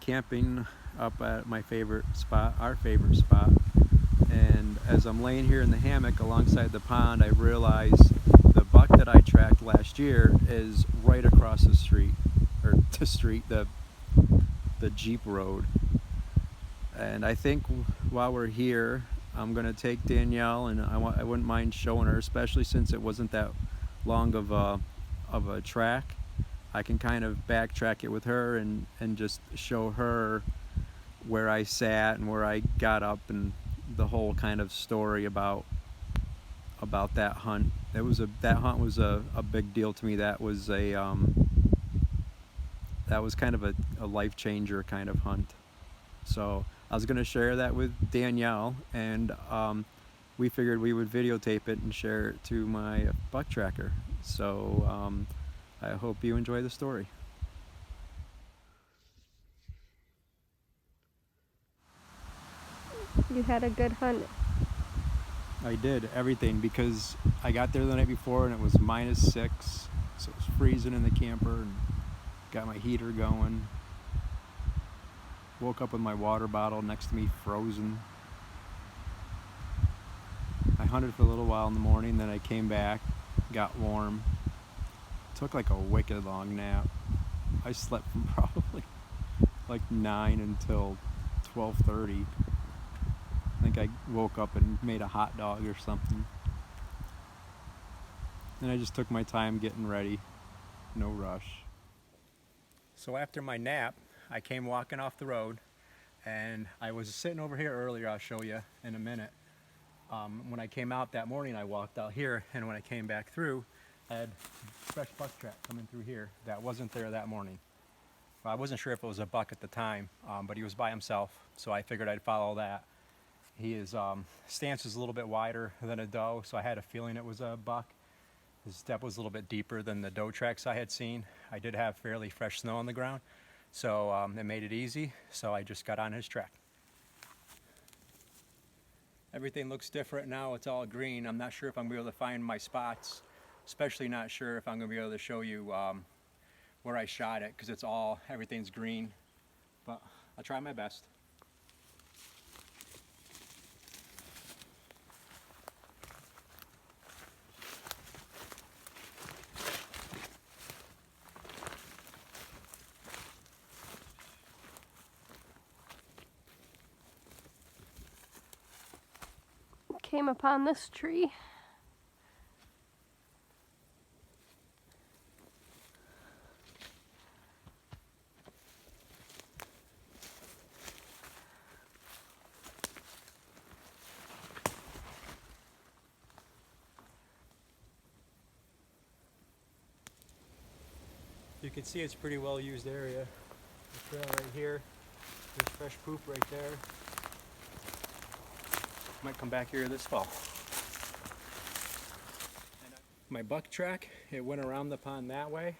camping up at my favorite spot, our favorite spot, and as I'm laying here in the hammock alongside the pond, I realize the buck that I tracked last year is right across the street, or the Jeep road. And I think while we're here, I'm gonna take Danielle, and I wouldn't mind showing her, especially since it wasn't that long of a track. I can kind of backtrack it with her and just show her where I sat and where I got up and the whole kind of story about that hunt. That hunt was a big deal to me. That was kind of a life changer kind of hunt. So I was gonna share that with Danielle, and we figured we would videotape it and share it to my buck tracker. So I hope you enjoy the story. You had a good hunt. I did everything because I got there the night before and it was -6, so it was freezing in the camper, and got my heater going. Woke up with my water bottle next to me frozen. I hunted for a little while in the morning, then I came back, got warm. Took like a wicked long nap. I slept from probably like 9 until 12:30. I think I woke up and made a hot dog or something. And I just took my time getting ready. No rush. So after my nap, I came walking off the road, and I was sitting over here earlier. I'll show you in a minute. When I came out that morning, I walked out here, and when I came back through, I had fresh buck track coming through here that wasn't there that morning. I wasn't sure if it was a buck at the time, but he was by himself, so I figured I'd follow that. His stance is a little bit wider than a doe, so I had a feeling it was a buck. His step was a little bit deeper than the doe tracks I had seen. I did have fairly fresh snow on the ground, so it made it easy, so I just got on his track. Everything looks different now. It's all green. I'm not sure if I'm going to be able to find my spots, especially not sure if I'm going to be able to show you where I shot it, because everything's green, but I'll try my best. Came upon this tree. You can see it's a pretty well used area. The trail right here, there's fresh poop right there. Might come back here this fall. My buck track, it went around the pond that way.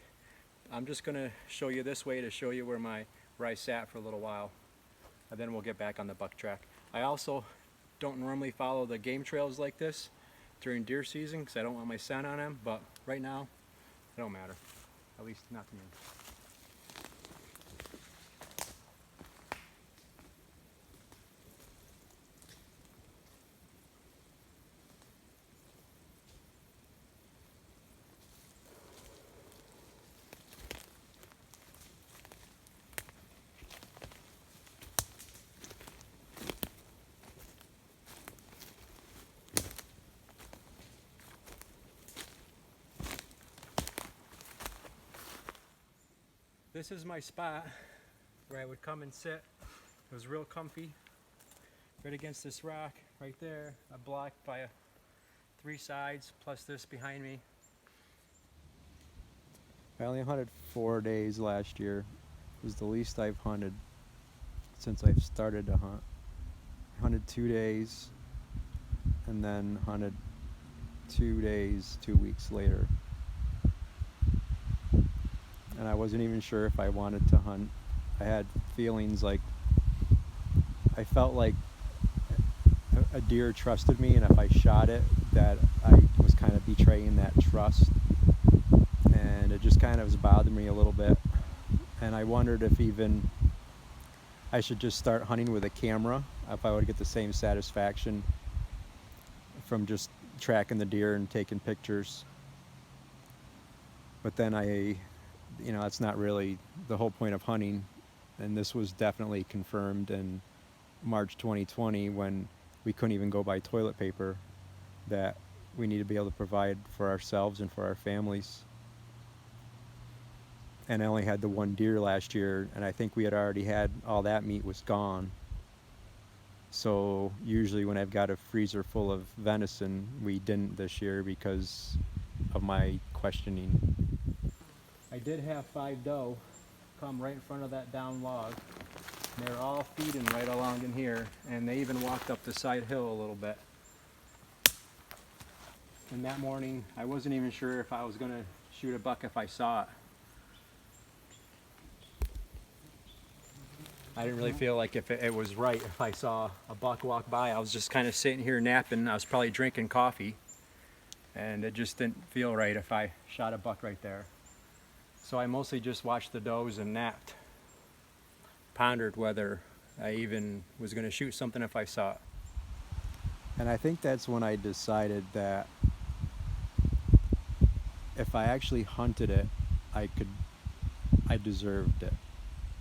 I'm just gonna show you this way to show you where I sat for a little while, and then we'll get back on the buck track. I also don't normally follow the game trails like this during deer season because I don't want my scent on them, but right now it don't matter, at least not to me. This is my spot where I would come and sit. It was real comfy, right against this rock right there. I'm blocked by 3 sides plus this behind me. I only hunted 4 days last year. It was the least I've hunted since I've started to hunt. I hunted 2 days and then hunted 2 days 2 weeks later. And I wasn't even sure if I wanted to hunt. I had feelings like, I felt like a deer trusted me, and if I shot it, that I was kind of betraying that trust. And it just kind of was bothering me a little bit. And I wondered if even I should just start hunting with a camera if I would get the same satisfaction from just tracking the deer and taking pictures. But then that's not really the whole point of hunting. And this was definitely confirmed in March 2020 when we couldn't even go buy toilet paper, that we need to be able to provide for ourselves and for our families. And I only had the one deer last year, and I think we had already had all that meat was gone. So usually when I've got a freezer full of venison, we didn't this year because of my questioning. I did have 5 doe come right in front of that down log. They're all feeding right along in here, and they even walked up the side hill a little bit. And that morning, I wasn't even sure if I was going to shoot a buck if I saw it. I didn't really feel like if it was right if I saw a buck walk by. I was just kind of sitting here napping. I was probably drinking coffee, and it just didn't feel right if I shot a buck right there. So I mostly just watched the does and napped. Pondered whether I even was going to shoot something if I saw it. And I think that's when I decided that if I actually hunted it, I deserved it.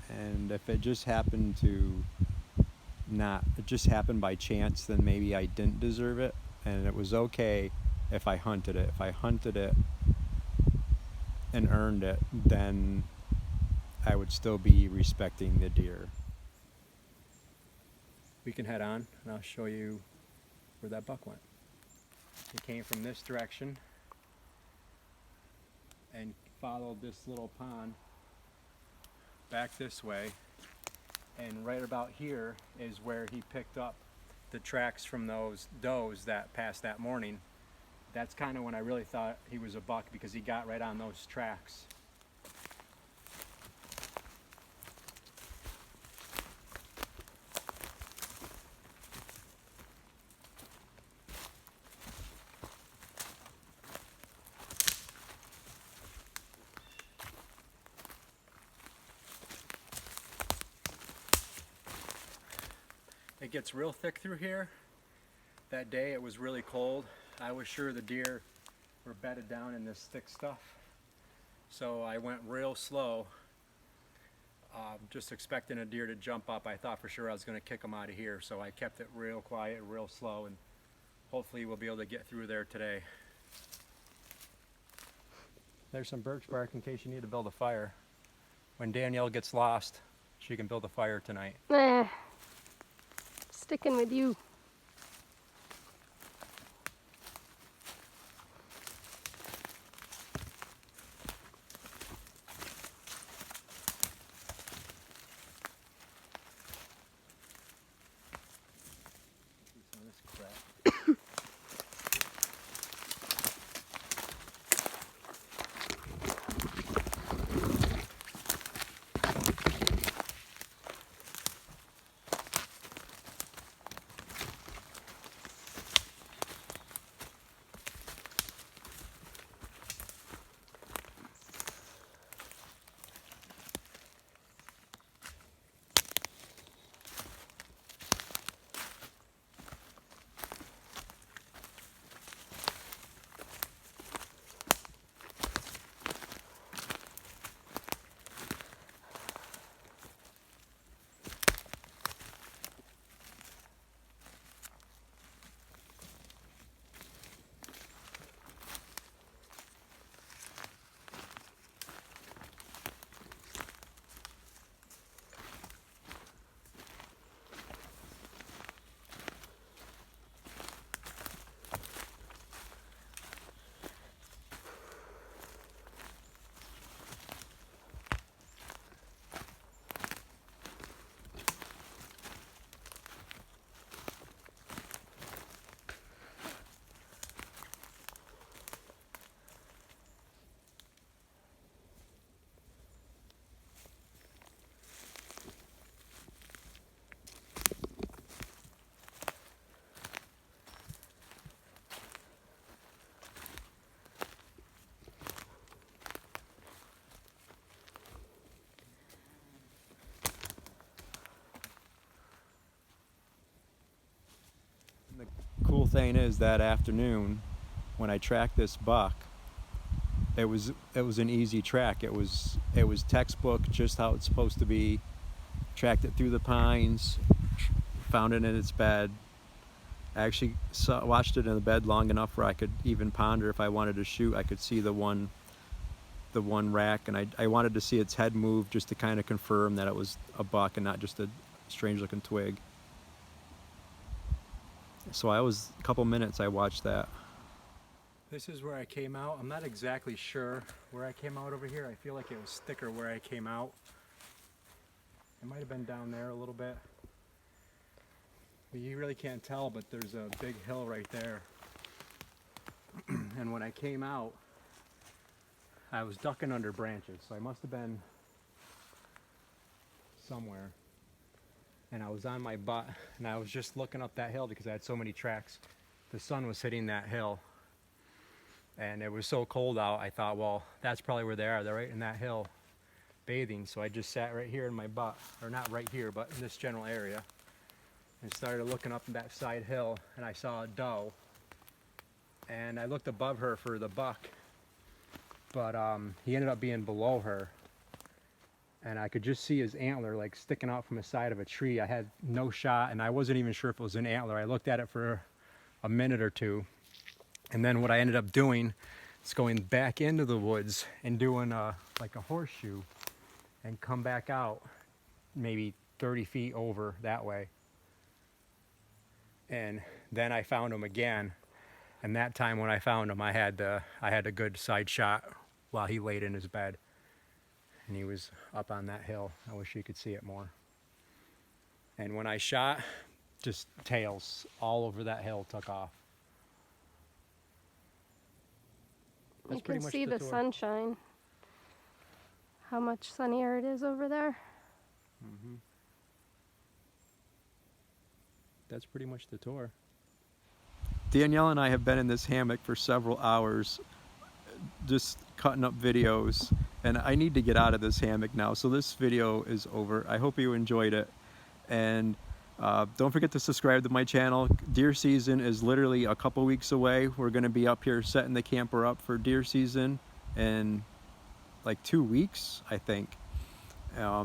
And if it just happened to it just happened by chance, then maybe I didn't deserve it. And it was okay if I hunted it. If I hunted it and earned it, then I would still be respecting the deer. We can head on and I'll show you where that buck went. He came from this direction and followed this little pond back this way, and right about here is where he picked up the tracks from those does that passed that morning. That's kind of when I really thought he was a buck, because he got right on those tracks. It gets real thick through here. That day it was really cold. I was sure the deer were bedded down in this thick stuff. So I went real slow, just expecting a deer to jump up. I thought for sure I was going to kick him out of here. So I kept it real quiet, real slow, and hopefully we'll be able to get through there today. There's some birch bark in case you need to build a fire. When Danielle gets lost, she can build a fire tonight. Sticking with you. Some of this crap. thing is, that afternoon when I tracked this buck, it was an easy track. It was textbook, just how it's supposed to be. Tracked it through the pines, found it in its bed. I actually watched it in the bed long enough where I could even ponder if I wanted to shoot. I could see the one rack, and I wanted to see its head move just to kind of confirm that it was a buck and not just a strange looking twig. So a couple minutes I watched that. This is where I came out. I'm not exactly sure where I came out over here. I feel like it was thicker where I came out. It might have been down there a little bit. But you really can't tell, but there's a big hill right there. And when I came out, I was ducking under branches, so I must have been somewhere. And I was on my butt, and I was just looking up that hill because I had so many tracks. The sun was hitting that hill, and it was so cold out, I thought, well, that's probably where they are. They're right in that hill bathing. So I just sat right here in my butt, or not right here, but in this general area, and started looking up that side hill, and I saw a doe. And I looked above her for the buck, but he ended up being below her. And I could just see his antler like sticking out from the side of a tree. I had no shot, and I wasn't even sure if it was an antler. I looked at it for a minute or two. And then what I ended up doing is going back into the woods and doing like a horseshoe and come back out maybe 30 feet over that way. And then I found him again. And that time when I found him, I had a good side shot while he laid in his bed. And he was up on that hill. I wish you could see it more. And when I shot, just tails all over that hill took off. You can see the sunshine. How much sunnier it is over there. Mm-hmm. That's pretty much the tour. Danielle and I have been in this hammock for several hours, just cutting up videos, and I need to get out of this hammock now, so this video is over. I hope you enjoyed it, and don't forget to subscribe to my channel. Deer season is literally a couple weeks away. We're going to be up here setting the camper up for deer season in like 2 weeks, I think.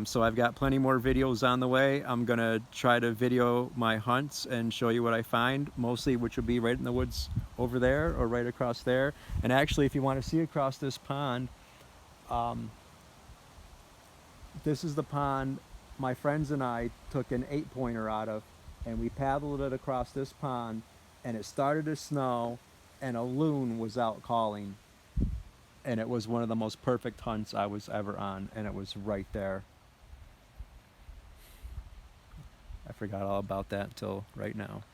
So I've got plenty more videos on the way. I'm gonna try to video my hunts and show you what I find, mostly which will be right in the woods over there or right across there. And actually, if you want to see across this pond, this is the pond my friends and I took an 8-pointer out of, and we paddled it across this pond, and it started to snow, and a loon was out calling. And it was one of the most perfect hunts I was ever on, and it was right there. I forgot all about that until right now.